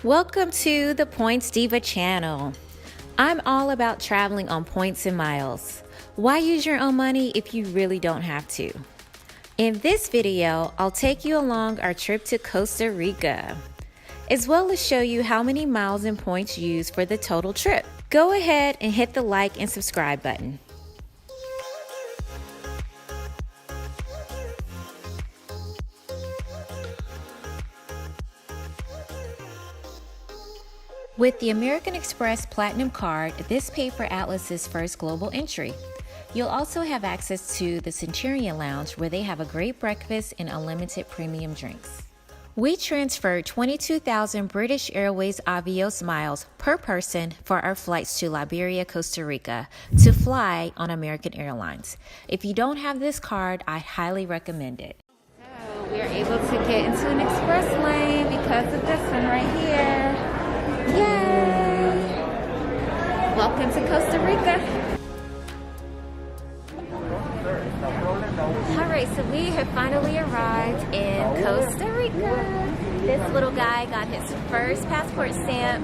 Welcome to the Points Diva channel. I'm all about traveling on points and miles. Why use your own money if you really don't have to? In this video, I'll take you along our trip to Costa Rica, as well as show you how many miles and points used for the total trip. Go ahead and hit the like and subscribe button. With the American Express Platinum card, this paid for Atlas's first global entry. You'll also have access to the Centurion Lounge, where they have a great breakfast and unlimited premium drinks. We transferred 22,000 British Airways Avios miles per person for our flights to Liberia, Costa Rica, to fly on American Airlines. If you don't have this card, I highly recommend it. So we are able to get into an express lane because of this one right here. Yay! Welcome to Costa Rica. Alright, so we have finally arrived in Costa Rica. This little guy got his first passport stamp.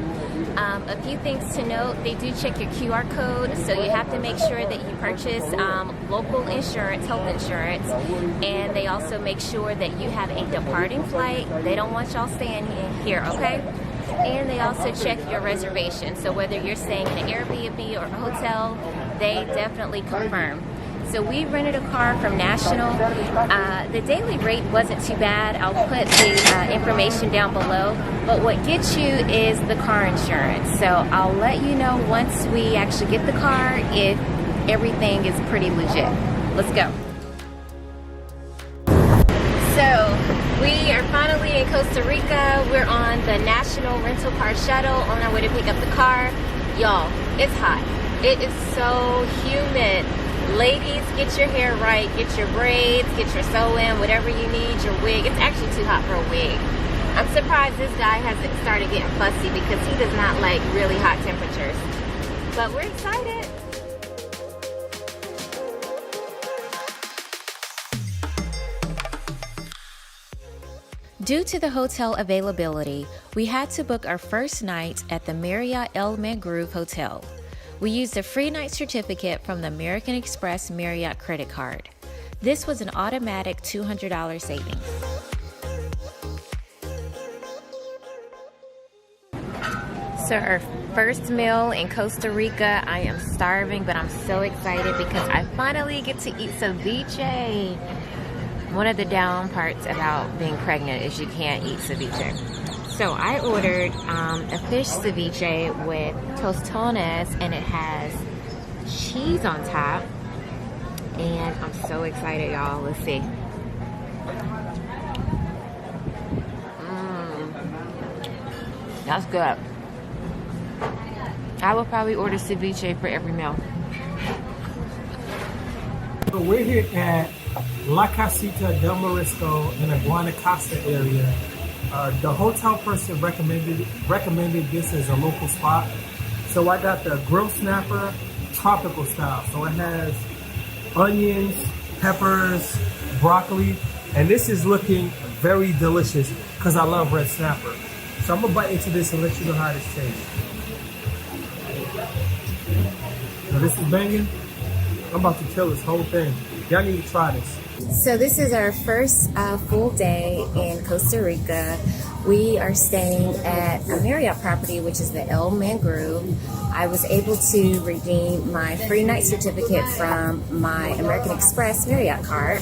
A few things to note: they do check your QR code, so you have to make sure that you purchase local insurance, health insurance, and they also make sure that you have a departing flight. They don't want y'all staying here, okay? And they also check your reservation, so whether you're staying in an Airbnb or a hotel, they definitely confirm. So we rented a car from National. The daily rate wasn't too bad. I'll put the information down below. But what gets you is the car insurance. So I'll let you know once we actually get the car if everything is pretty legit. Let's go. So we are finally in Costa Rica. We're on the National Rental Car Shuttle on our way to pick up the car. Y'all, it's hot. It is so humid. Ladies, get your hair right, get your braids, get your sew-in, whatever you need, your wig. It's actually too hot for a wig. I'm surprised this guy hasn't started getting fussy because he does not like really hot temperatures. But we're excited. Due to the hotel availability, we had to book our first night at the Marriott Mangrove Hotel. We used a free night certificate from the American Express Marriott credit card. This was an automatic $200 savings. So our first meal in Costa Rica. I am starving, but I'm so excited because I finally get to eat ceviche. One of the down parts about being pregnant is you can't eat ceviche. So I ordered a fish ceviche with tostones, and it has cheese on top. And I'm so excited, y'all. Let's see. That's good. I will probably order ceviche for every meal. So we're here at La Casita del Morisco in the Guanacaste area. The hotel person recommended this as a local spot. So I got the grilled snapper tropical style. So it has onions, peppers, broccoli, and this is looking very delicious because I love red snapper. So I'm gonna bite into this and let you know how this tastes. Now this is banging. I'm about to kill this whole thing. Y'all need to try this. So this is our first full day in Costa Rica. We are staying at a Marriott Property, which is the LMan. I was able to redeem my free night certificate from my American Express Marriott card.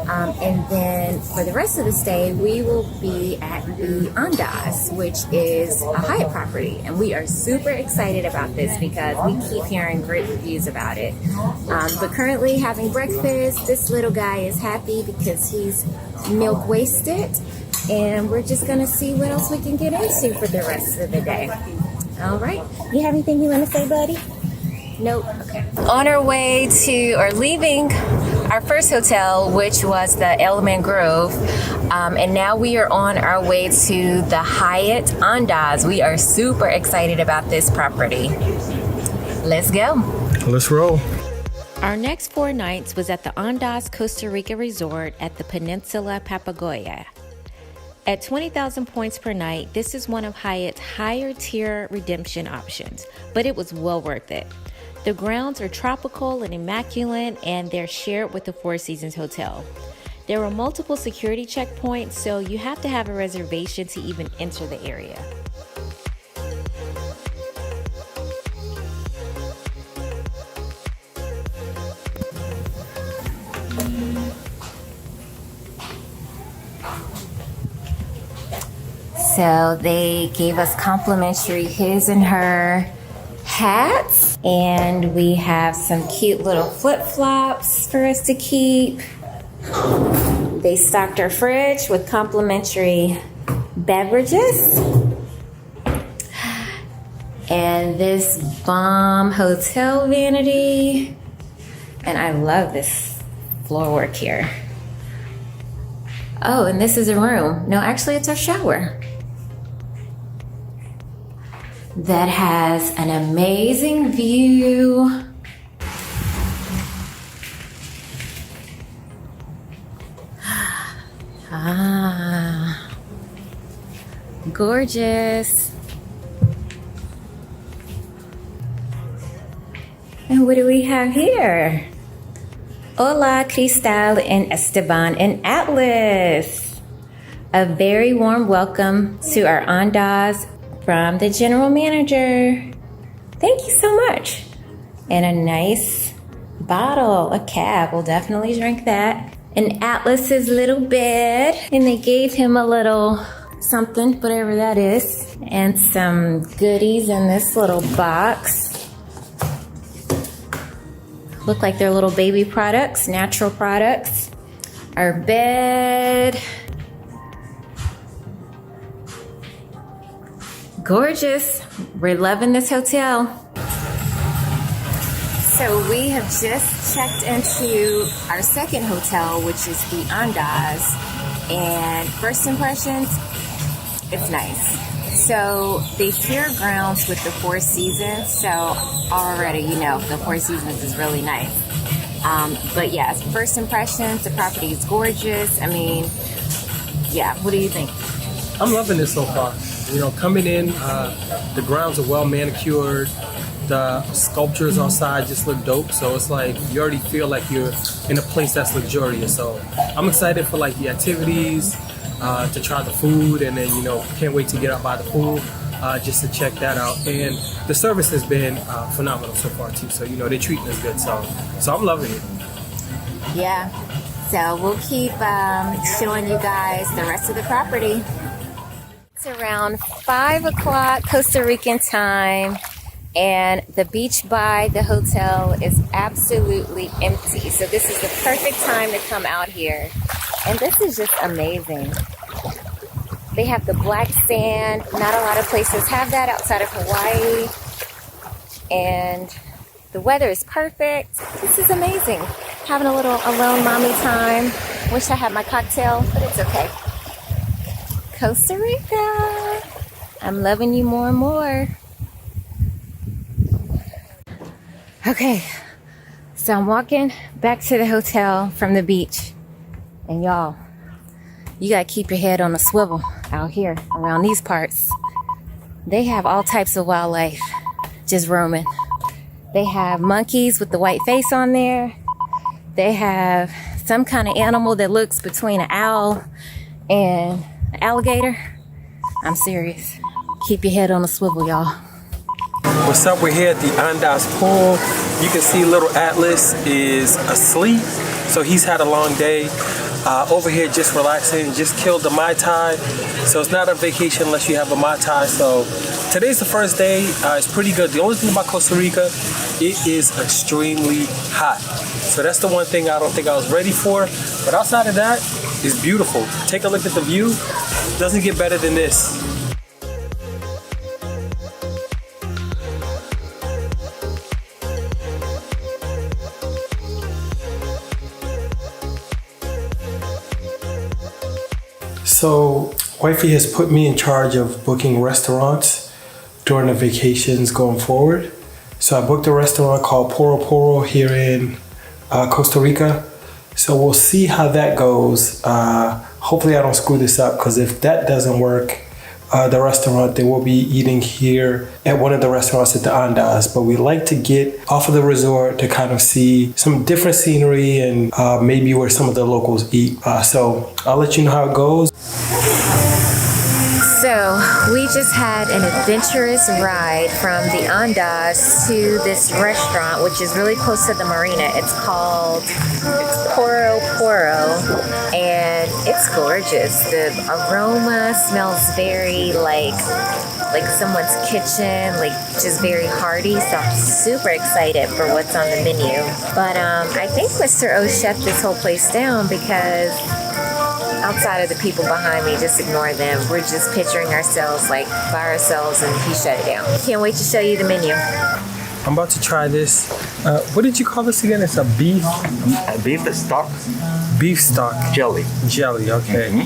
And then for the rest of the stay, we will be at the Andaz, which is a Hyatt Property. And we are super excited about this because we keep hearing great reviews about it. But currently having breakfast, this little guy is happy because he's milk wasted. And we're just gonna see what else we can get into for the rest of the day. All right, you have anything you wanna say, buddy? Nope. Okay. On our way to, or leaving our first hotel, which was the Mangrove, and now we are on our way to the Hyatt Andaz. We are super excited about this property. Let's go. Let's roll. Our next 4 nights was at the Andaz Costa Rica Resort at the Peninsula Papagayo. At 20,000 points per night, this is one of Hyatt's higher tier redemption options, but it was well worth it. The grounds are tropical and immaculate, and they're shared with the Four Seasons Hotel. There were multiple security checkpoints, so you have to have a reservation to even enter the area. So they gave us complimentary his and her hats, and we have some cute little flip-flops for us to keep. They stocked our fridge with complimentary beverages. And this bomb hotel vanity. And I love this floor work here. Oh, and this is a room. No, actually it's our shower. That has an amazing view. Ah, gorgeous. And what do we have here? Hola, Cristal and Esteban and Atlas. A very warm welcome to our Andaz from the general manager. Thank you so much. And a nice bottle, a cab. We'll definitely drink that. And Atlas's little bed. And they gave him a little something, whatever that is. And some goodies in this little box. Look like they're little baby products, natural products. Our bed. Gorgeous. We're loving this hotel. So we have just checked into our second hotel, which is the Andaz. And first impressions, it's nice. So they share grounds with the Four Seasons. So already, you know, the Four Seasons is really nice. But yeah, first impressions, the property is gorgeous. I mean, yeah, what do you think? I'm loving this so far. You know, coming in, the grounds are well manicured. The sculptures outside just look dope. So it's like you already feel like you're in a place that's luxurious. So I'm excited for like the activities, to try the food, and then, you know, can't wait to get out by the pool just to check that out. And the service has been phenomenal so far too. So, you know, they're treating us good. So I'm loving it. Yeah. So we'll keep showing you guys the rest of the property. It's around 5 o'clock Costa Rican time, and the beach by the hotel is absolutely empty. So this is the perfect time to come out here. And this is just amazing. They have the black sand. Not a lot of places have that outside of Hawaii. And the weather is perfect. This is amazing. Having a little alone mommy time. Wish I had my cocktail, but it's okay. Costa Rica. I'm loving you more and more. Okay, so I'm walking back to the hotel from the beach. And y'all, you gotta keep your head on a swivel out here around these parts. They have all types of wildlife just roaming. They have monkeys with the white face on there. They have some kind of animal that looks between an owl and an alligator. I'm serious. Keep your head on a swivel, y'all. What's up? We're here at the Andaz pool. You can see little Atlas is asleep, so he's had a long day. Over here just relaxing, just killed the Mai Tai. So it's not a vacation unless you have a Mai Tai. So today's the first day. It's pretty good. The only thing about Costa Rica, it is extremely hot. So that's the one thing I don't think I was ready for. But outside of that, it's beautiful. Take a look at the view. Doesn't get better than this. So, wifey has put me in charge of booking restaurants during the vacations going forward. So I booked a restaurant called Poro Poro here in Costa Rica. So we'll see how that goes. Hopefully I don't screw this up, because if that doesn't work, the restaurant, they will be eating here at one of the restaurants at the Andaz. But we like to get off of the resort to kind of see some different scenery and maybe where some of the locals eat. So I'll let you know how it goes. So we just had an adventurous ride from the Andaz to this restaurant, which is really close to the marina. It's called Poro Poro, and it's gorgeous. The aroma smells very like someone's kitchen, like just very hearty. So I'm super excited for what's on the menu. But I think Mr. O shut this whole place down, because outside of the people behind me, just ignore them. We're just picturing ourselves like by ourselves, and he shut it down. Can't wait to show you the menu. I'm about to try this. What did you call this again? It's a beef? Beef stock Beef stock. jelly. Jelly, okay.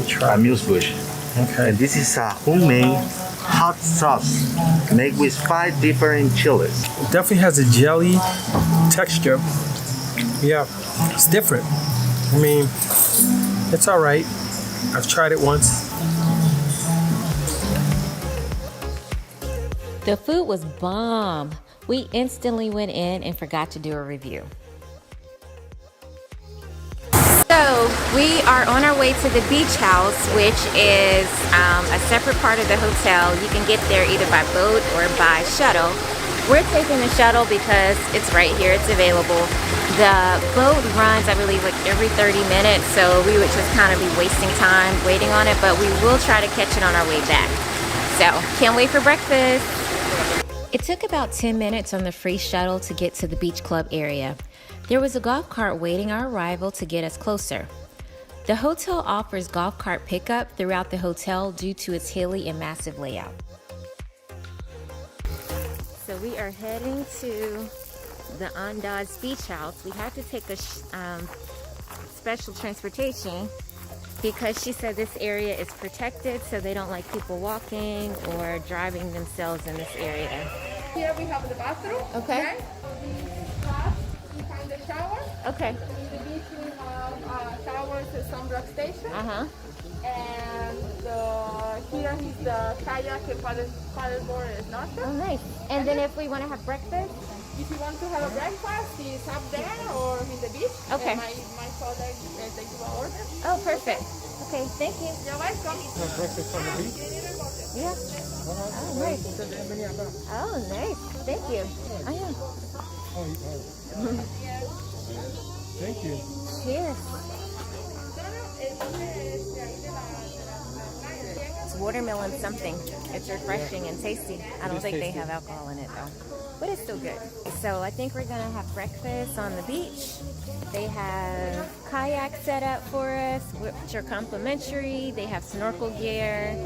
Try. Amuse bush. Okay. And this is a homemade hot sauce made with 5 different chilies. It definitely has a jelly texture. Yeah, it's different. I mean, it's all right. I've tried it once. The food was bomb. We instantly went in and forgot to do a review. So we are on our way to the beach house, which is a separate part of the hotel. You can get there either by boat or by shuttle. We're taking the shuttle because it's right here, it's available. The boat runs, I believe, like every 30 minutes, so we would just kind of be wasting time waiting on it, but we will try to catch it on our way back. So, can't wait for breakfast. It took about 10 minutes on the free shuttle to get to the beach club area. There was a golf cart waiting our arrival to get us closer. The hotel offers golf cart pickup throughout the hotel due to its hilly and massive layout. So we are heading to the Andaz Beach House. We had to take a special transportation because she said this area is protected, so they don't like people walking or driving themselves in this area. Here we have the bathroom. Okay. Behind the shower. Okay. The beach we have showers and sunblock station. And here is the kayak and paddleboard and snorkel. Oh, nice. And then if we want to have breakfast? If you want to have a breakfast, it's up there or in the beach. Okay. And my father they give an order. Oh, perfect. Okay, thank you. You're welcome. Breakfast on the beach? Yeah. Oh, nice. Oh, nice. Thank you. Oh, yeah. Thank you. Cheers. It's watermelon something. It's refreshing and tasty. I don't think they have alcohol in it though, but it's still good. So I think we're gonna have breakfast on the beach. They have kayaks set up for us, which are complimentary. They have snorkel gear.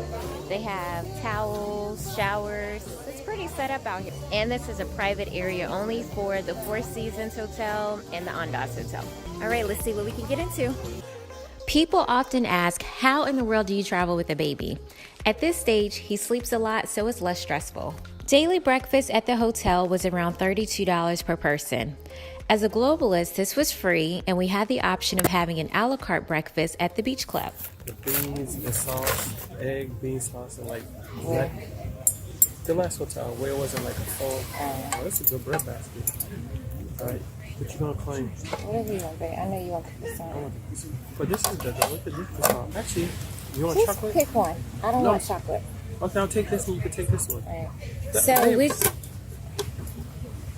They have towels, showers. It's pretty set up out here. And this is a private area only for the Four Seasons Hotel and the Andaz Hotel. All right, let's see what we can get into. People often ask, how in the world do you travel with a baby? At this stage, he sleeps a lot, so it's less stressful. Daily breakfast at the hotel was around $32 per person. As a globalist, this was free, and we had the option of having an a la carte breakfast at the beach club. The beans, the sauce, egg, bean sauce, and like the last hotel where it wasn't like a full. Oh, that's a good bread basket. All right, what you gonna claim? Whatever you want, babe. I know you want this one. But this is the look at this one. Actually, you want Just chocolate? pick one. I don't want chocolate. Okay, I'll take this one. You can take this one. Right. So we.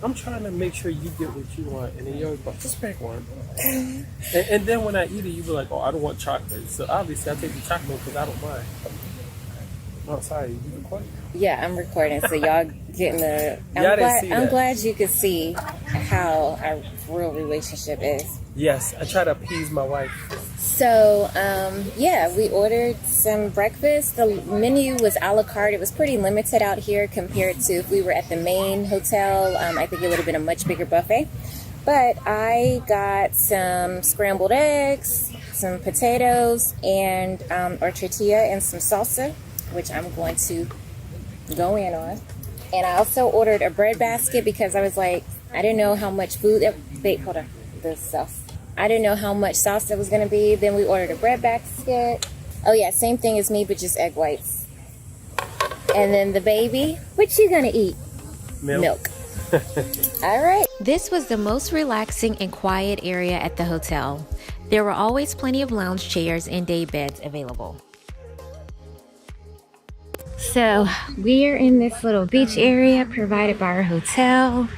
I'm trying to make sure you get what you want, and then you're like, just pick one. and then when I eat it, you be like, oh, I don't want chocolate. So obviously, I take the chocolate because I don't mind. Oh, sorry, you recording? Yeah, I'm recording, so y'all getting the. I'm glad you could see how our real relationship is. Yes, I try to appease my wife. So, yeah, we ordered some breakfast. The menu was a la carte. It was pretty limited out here compared to if we were at the main hotel. I think it would have been a much bigger buffet. But I got some scrambled eggs, some potatoes, and or tortilla and some salsa, which I'm going to go in on. And I also ordered a bread basket because I was like, I didn't know how much food. Wait, hold on. The sauce. I didn't know how much sauce there was going to be. Then we ordered a bread basket. Oh yeah, same thing as me, but just egg whites. And then the baby, what you gonna eat? Milk. All right. This was the most relaxing and quiet area at the hotel. There were always plenty of lounge chairs and day beds available. So we are in this little beach area provided by our hotel,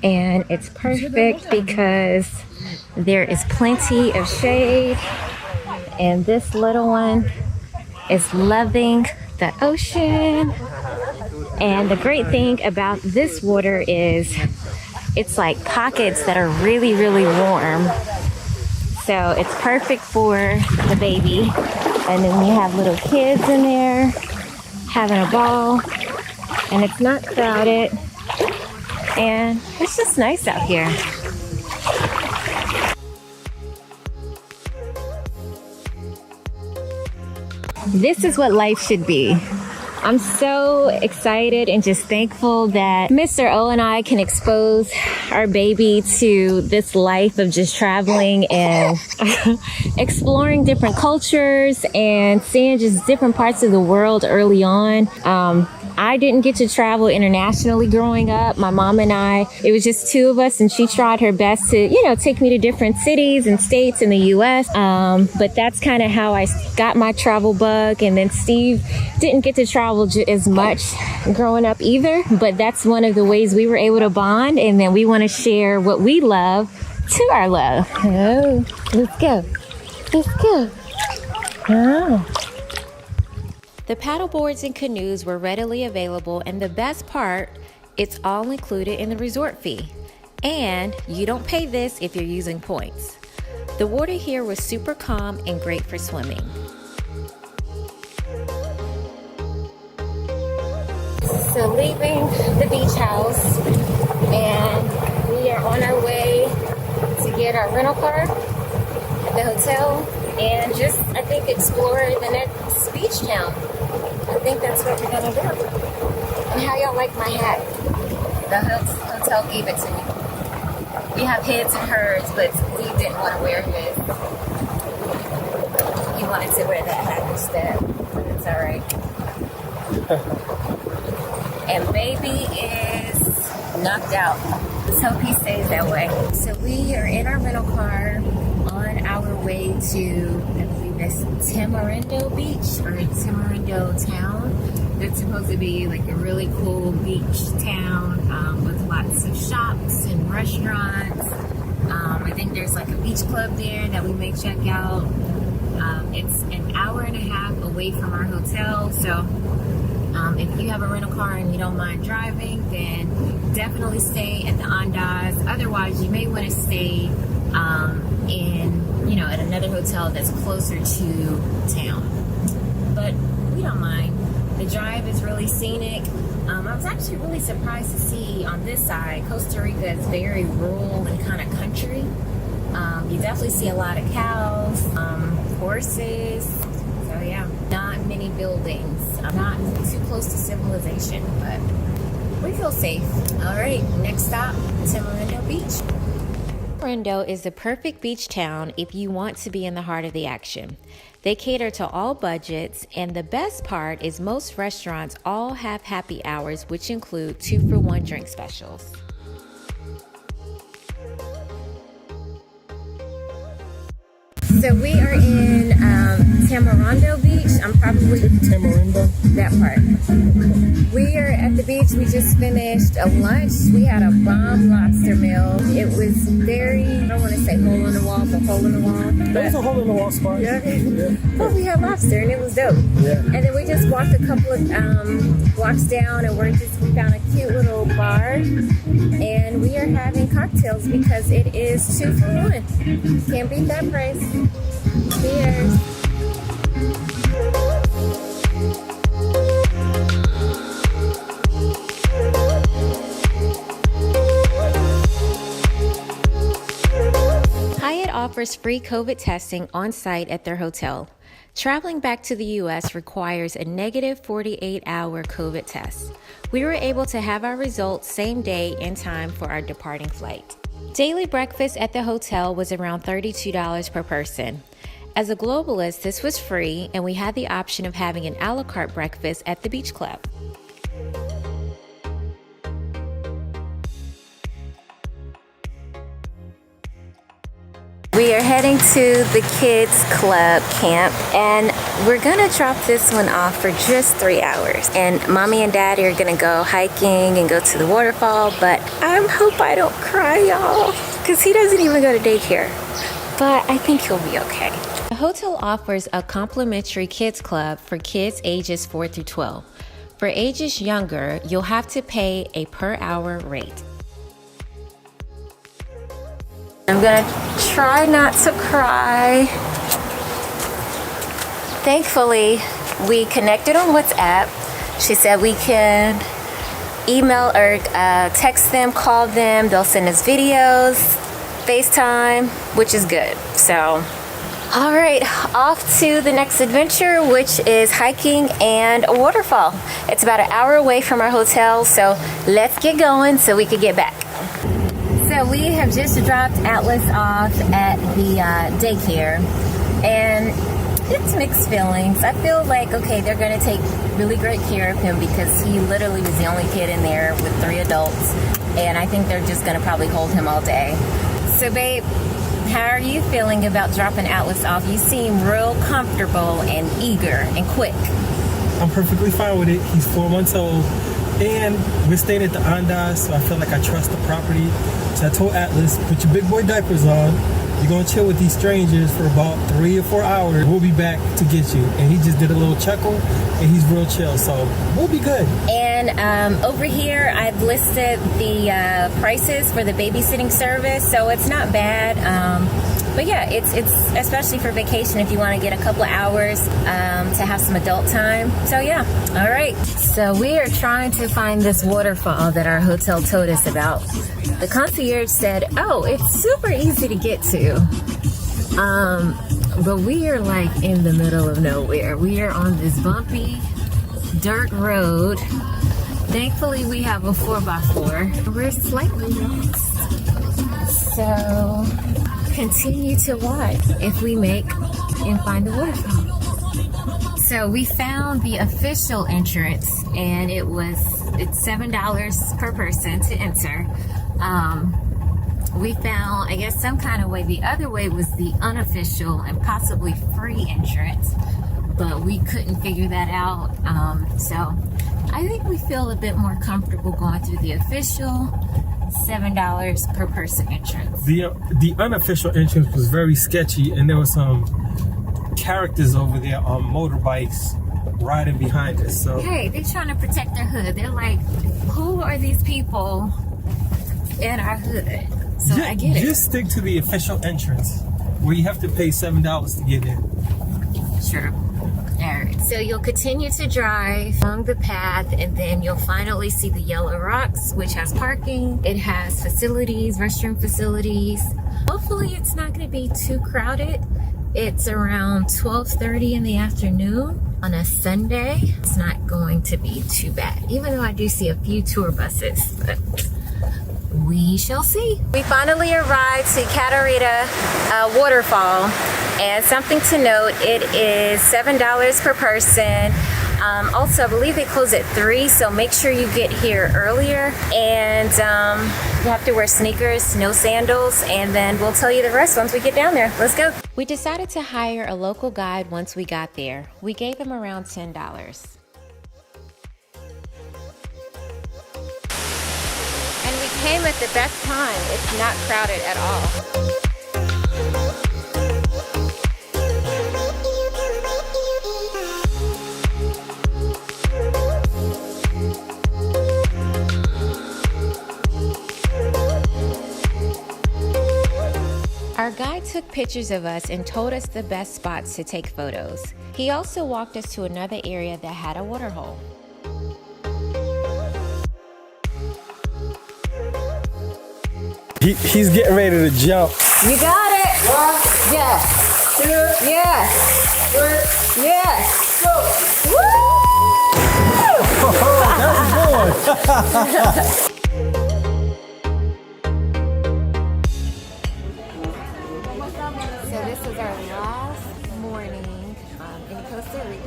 and it's perfect because there is plenty of shade, and this little one is loving the ocean. And the great thing about this water is it's like pockets that are really, really warm. So it's perfect for the baby. And then you have little kids in there having a ball. And it's not crowded. And it's just nice out here. This is what life should be. I'm so excited and just thankful that Mr. O and I can expose our baby to this life of just traveling and exploring different cultures and seeing just different parts of the world early on. I didn't get to travel internationally growing up. My mom and I, it was just two of us, and she tried her best to, you know, take me to different cities and states in the U.S. But that's kind of how I got my travel bug. And then Steve didn't get to travel as much growing up either. But that's one of the ways we were able to bond. And then we want to share what we love to our love. Oh, let's go. Let's go. Oh. The paddle boards and canoes were readily available, and the best part, it's all included in the resort fee. And you don't pay this if you're using points. The water here was super calm and great for swimming. So leaving the beach house, and we are on our way to get our rental car at the hotel and just, I think, explore the next beach town. I think that's what we're gonna do. And how y'all like my hat? The hotel gave it to me. We have his and hers, but Steve didn't want to wear his. He wanted to wear that hat instead, but it's all right. And baby is knocked out. Let's hope he stays that way. So we are in our rental car on our way to, I believe it's Tamarindo Beach or Tamarindo Town. It's supposed to be like a really cool beach town with lots of shops and restaurants. I think there's like a beach club there that we may check out. It's an hour and a half away from our hotel, so if you have a rental car and you don't mind driving, then definitely stay at the Andaz. Otherwise, you may want to stay in, at another hotel that's closer to town. But we don't mind. The drive is really scenic. I was actually really surprised to see on this side, Costa Rica is very rural and kind of country. You definitely see a lot of cows, horses. So yeah, not many buildings. Not too close to civilization, but we feel safe. All right, next stop, Tamarindo Beach. Tamarindo is the perfect beach town if you want to be in the heart of the action. They cater to all budgets, and the best part is most restaurants all have happy hours, which include 2-for-1 drink specials. So we are in Tamarindo Beach. I'm probably Tamarindo. that part. We are at the beach. We just finished a lunch. We had a bomb lobster meal. It was very, I don't want to say hole in the wall, but hole in the wall. There was a hole in the wall spot. Yeah. But we had lobster and it was dope. Yeah. And then we just walked a couple of blocks down, and we found a cute little bar, and we are having cocktails because it is 2-for-1. Can't beat that price. Cheers. Hyatt offers free COVID testing on site at their hotel. Traveling back to the U.S. requires a negative 48-hour COVID test. We were able to have our results same day in time for our departing flight. Daily breakfast at the hotel was around $32 per person. As a globalist, this was free, and we had the option of having an a la carte breakfast at the beach club. We are heading to the kids club camp, and we're gonna drop this one off for just 3 hours. And mommy and daddy are gonna go hiking and go to the waterfall, but I hope I don't cry, y'all, because he doesn't even go to daycare. But I think he'll be okay. The hotel offers a complimentary kids club for kids ages 4 through 12. For ages younger, you'll have to pay a per hour rate. I'm gonna try not to cry. Thankfully, we connected on WhatsApp. She said we can email or text them, call them. They'll send us videos, FaceTime, which is good. So, all right, off to the next adventure, which is hiking and a waterfall. It's about an hour away from our hotel, so let's get going so we can get back. So we have just dropped Atlas off at the daycare, and it's mixed feelings. I feel like, okay, they're going to take really great care of him because he literally was the only kid in there with 3 adults, and I think they're just going to probably hold him all day. So babe, how are you feeling about dropping Atlas off? You seem real comfortable and eager and quick. I'm perfectly fine with it. He's 4 months old, and we're staying at the Andaz, so I feel like I trust the property. So I told Atlas, put your big boy diapers on. You're gonna chill with these strangers for about 3 or 4 hours. We'll be back to get you. And he just did a little chuckle, and he's real chill, so we'll be good. And over here, I've listed the prices for the babysitting service, so it's not bad. But yeah, it's especially for vacation if you want to get a couple of hours to have some adult time. So yeah, all right. So we are trying to find this waterfall that our hotel told us about. The concierge said, oh, it's super easy to get to. But we are like in the middle of nowhere. We are on this bumpy dirt road. Thankfully, we have a 4x4. We're slightly lost. So continue to watch if we make and find the waterfall. So we found the official entrance, and it's $7 per person to enter. We found, I guess, some kind of way. The other way was the unofficial and possibly free entrance, but we couldn't figure that out. So I think we feel a bit more comfortable going through the official $7 per person entrance. The unofficial entrance was very sketchy, and there were some characters over there on motorbikes riding behind us. So hey, they're trying to protect their hood. They're like, who are these people in our hood? So I get it. Just stick to the official entrance where you have to pay $7 to get in. Sure. Alright, so you'll continue to drive along the path, and then you'll finally see the Yellow Rocks, which has parking. It has facilities, restroom facilities. Hopefully it's not going to be too crowded. It's around 12:30 in the afternoon on a Sunday. It's not going to be too bad, even though I do see a few tour buses, but we shall see. We finally arrived to Katarita Waterfall, and something to note, it is $7 per person. Also, I believe they close at 3, so make sure you get here earlier, and you have to wear sneakers, no sandals, and then we'll tell you the rest once we get down there. Let's go. We decided to hire a local guide once we got there. We gave him around $10. And we came at the best time. It's not crowded at all. Our guide took pictures of us and told us the best spots to take photos. He also walked us to another area that had a waterhole. He's getting ready to jump. You got it. Yes. Yes. Yes. Go. Woo! Oh, that was good.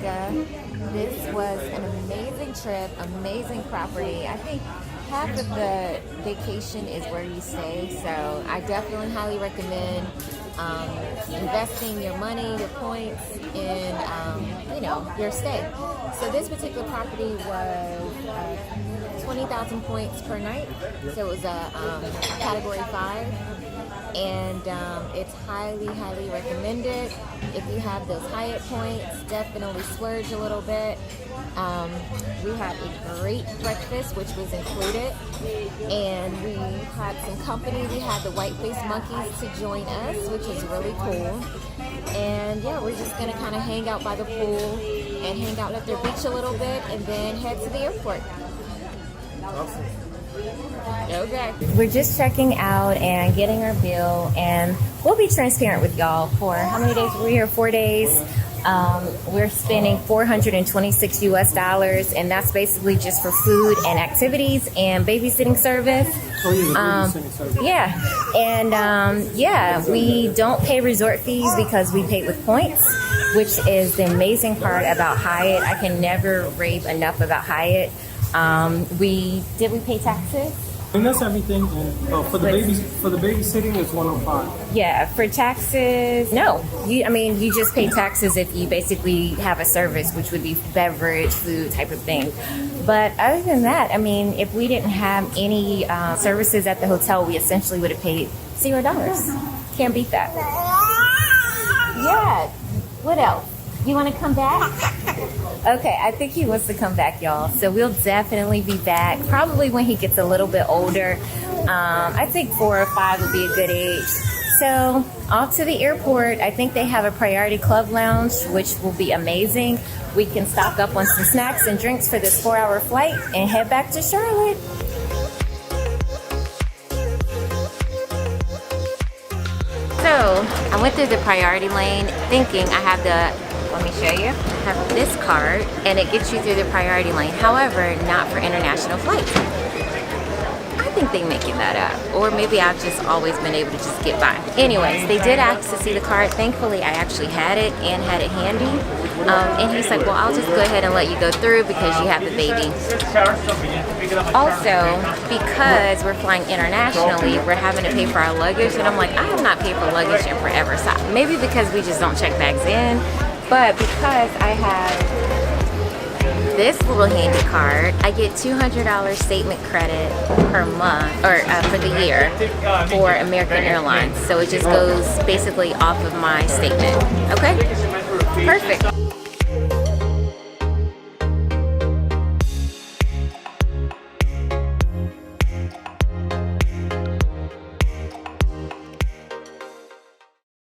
Rica. This was an amazing trip, amazing property. I think half of the vacation is where you stay, so I definitely highly recommend investing your money, your points in, your stay. So this particular property was 20,000 points per night, so it was a category 5. And it's highly recommended. If you have those Hyatt points, definitely splurge a little bit. We had a great breakfast, which was included, and we had some company. We had the white-faced monkeys to join us, which is really cool. And yeah, we're just gonna kind of hang out by the pool and hang out at their beach a little bit, and then head to the airport. Okay. We're just checking out and getting our bill, and we'll be transparent with y'all. For how many days were we here? 4 days. We're spending $426 US, and that's basically just for food and activities and babysitting service. Yeah, and we don't pay resort fees because we pay with points, which is the amazing part about Hyatt. I can never rave enough about Hyatt. We pay taxes? And that's everything. And for the babysitting, it's 105. Yeah, for taxes, no. You just pay taxes if you basically have a service, which would be beverage, food type of thing. But other than that, if we didn't have any services at the hotel, we essentially would have paid $0. Can't beat that. Yeah. What else? You want to come back? Okay, I think he wants to come back, y'all. So we'll definitely be back, probably when he gets a little bit older. I think 4 or 5 would be a good age. So off to the airport. I think they have a priority club lounge, which will be amazing. We can stock up on some snacks and drinks for this 4-hour flight and head back to Charlotte. So I went through the priority lane thinking I have let me show you, I have this card and it gets you through the priority lane. However, not for international flights. I think they making that up, or maybe I've just always been able to just get by. Anyways, they did ask to see the card. Thankfully, I actually had it and had it handy. And he's like, well, I'll just go ahead and let you go through because you have the baby. Also, because we're flying internationally, we're having to pay for our luggage. And I'm like, I have not paid for luggage in forever. So maybe because we just don't check bags in. But because I have this little handy card, I get $200 statement credit per month, or for the year, for American Airlines. So it just goes basically off of my statement. Okay? Perfect.